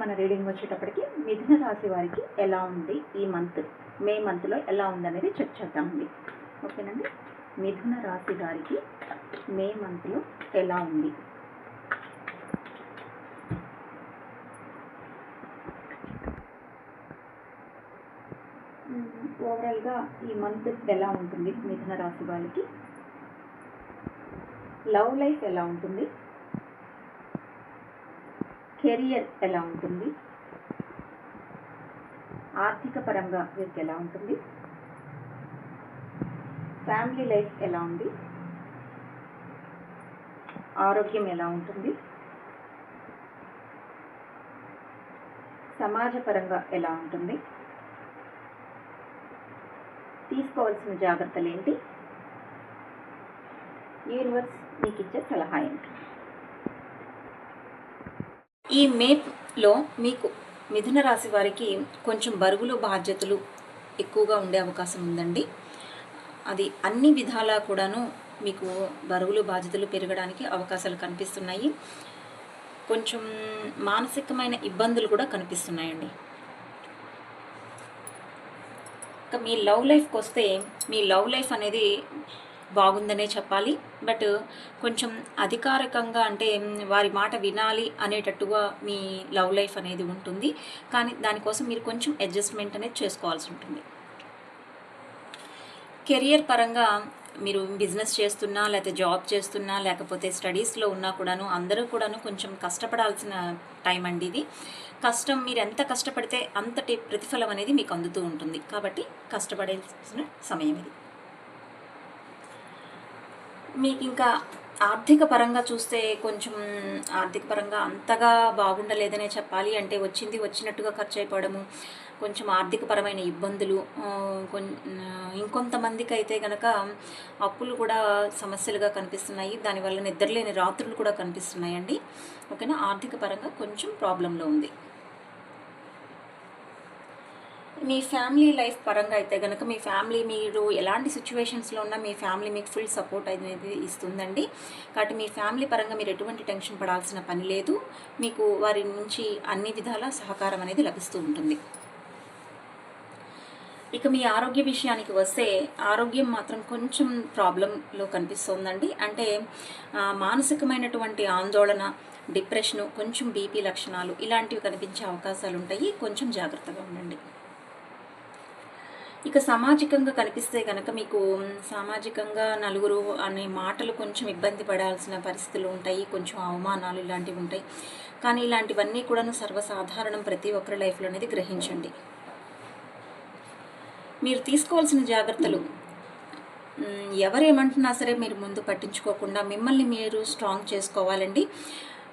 మన రీడింగ్ వచ్చేటప్పటికి మిథున రాశి వారికి ఎలా ఉంది ఈ మే మంత్లో ఎలా ఉందనేది చెక్ చేద్దామండి. ఓకేనండి, మిథున రాశి వారికి మే మంత్లో ఎలా ఉంది? ఓవరాల్గా ఈ మంత్ ఎలా ఉంటుంది మిథున రాశి వారికి? లవ్ లైఫ్ ఎలా ఉంటుంది? కెరియర్ ఎలా ఉంటుంది? ఆర్థిక పరంగా వీరికి ఎలా ఉంటుంది? ఫ్యామిలీ లైఫ్ ఎలా ఉంది? ఆరోగ్యం ఎలా ఉంటుంది? సమాజపరంగా ఎలా ఉంటుంది? తీసుకోవాల్సిన జాగ్రత్తలు ఏంటి? యూనివర్స్ మీకు ఇచ్చే సలహా ఏంటి? ఈ మేలో మీకు మిథున రాశి వారికి కొంచెం బరువులు బాధ్యతలు ఎక్కువగా ఉండే అవకాశం ఉందండి. అది అన్ని విధాలా కూడాను మీకు బరువులు బాధ్యతలు పెరగడానికి అవకాశాలు కనిపిస్తున్నాయి. కొంచెం మానసికమైన ఇబ్బందులు కూడా కనిపిస్తున్నాయండి. ఇక మీ లవ్ లైఫ్కి వస్తే మీ లవ్ లైఫ్ అనేది బాగుందనే చెప్పాలి. బట్ కొంచెం అధికారికంగా అంటే వారి మాట వినాలి అనేటట్టుగా మీ లవ్ లైఫ్ అనేది ఉంటుంది. కానీ దానికోసం మీరు కొంచెం అడ్జస్ట్మెంట్ అనేది చేసుకోవాల్సి ఉంటుంది. కెరియర్ పరంగా మీరు బిజినెస్ చేస్తున్నా, లేకపోతే జాబ్ చేస్తున్నా, లేకపోతే స్టడీస్లో ఉన్నా కూడాను అందరూ కూడాను కొంచెం కష్టపడాల్సిన టైం అండి ఇది. కష్టం మీరు ఎంత కష్టపడితే అంతటి ప్రతిఫలం అనేది మీకు అందుతూ ఉంటుంది. కాబట్టి కష్టపడాల్సిన సమయం ఇది. మీకు ఇంకా ఆర్థిక పరంగా చూస్తే కొంచెం ఆర్థిక పరంగా అంతగా బాగుండలేదనే చెప్పాలి. అంటే వచ్చింది వచ్చినట్టుగా ఖర్చు అయిపోవడము, కొంచెం ఆర్థికపరమైన ఇబ్బందులు, ఇంకొంతమందికి అయితే కనుక అప్పులు కూడా సమస్యలుగా కనిపిస్తున్నాయి. దానివల్ల నిద్రలేని రాత్రులు కూడా కనిపిస్తున్నాయండి. ఓకేనా, ఆర్థిక పరంగా కొంచెం ప్రాబ్లంలో ఉంది. మీ ఫ్యామిలీ లైఫ్ పరంగా అయితే కనుక మీ ఫ్యామిలీ మీరు ఎలాంటి సిచ్యువేషన్స్లో ఉన్నా మీ ఫ్యామిలీ మీకు ఫుల్ సపోర్ట్ అనేది ఇస్తుందండి. కాబట్టి మీ ఫ్యామిలీ పరంగా మీరు ఎటువంటి టెన్షన్ పడాల్సిన పని లేదు. మీకు వారి నుంచి అన్ని విధాల సహకారం అనేది లభిస్తూ ఉంటుంది. ఇక మీ ఆరోగ్య విషయానికి వస్తే ఆరోగ్యం మాత్రం కొంచెం ప్రాబ్లంలో కనిపిస్తుందండి. అంటే మానసికమైనటువంటి ఆందోళన, డిప్రెషను, కొంచెం బీపీ లక్షణాలు ఇలాంటివి కనిపించే అవకాశాలు ఉంటాయి. కొంచెం జాగ్రత్తగా ఉండండి. ఇక సామాజికంగా కనిపిస్తే కనుక మీకు సామాజికంగా నలుగురు అనే మాటలు కొంచెం ఇబ్బంది పడాల్సిన పరిస్థితులు ఉంటాయి. కొంచెం అవమానాలు ఇలాంటివి ఉంటాయి. కానీ ఇలాంటివన్నీ కూడాను సర్వసాధారణం, ప్రతి ఒక్కరి లైఫ్లో అనేది గ్రహించండి. మీరు తీసుకోవాల్సిన జాగ్రత్తలు, ఎవరేమంటున్నా సరే మీరు ముందు పట్టించుకోకుండా మిమ్మల్ని మీరు స్ట్రాంగ్ చేసుకోవాలండి.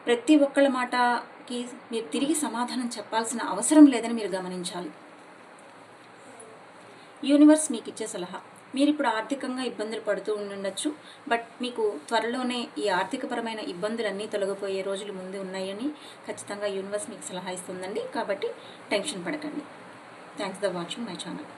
ప్రతి ఒక్కళ్ళ మాటకి మీరు తిరిగి సమాధానం చెప్పాల్సిన అవసరం లేదని మీరు గమనించాలి. యూనివర్స్ మీకు ఇచ్చే సలహా, మీరు ఇప్పుడు ఆర్థికంగా ఇబ్బందులు పడుతూ ఉండొచ్చు. బట్ మీకు త్వరలోనే ఈ ఆర్థికపరమైన ఇబ్బందులన్నీ తొలగిపోయే రోజులు ముందు ఉన్నాయని ఖచ్చితంగా యూనివర్స్ మీకు సలహా ఇస్తుందండి. కాబట్టి టెన్షన్ పడకండి. Thanks for watching my channel.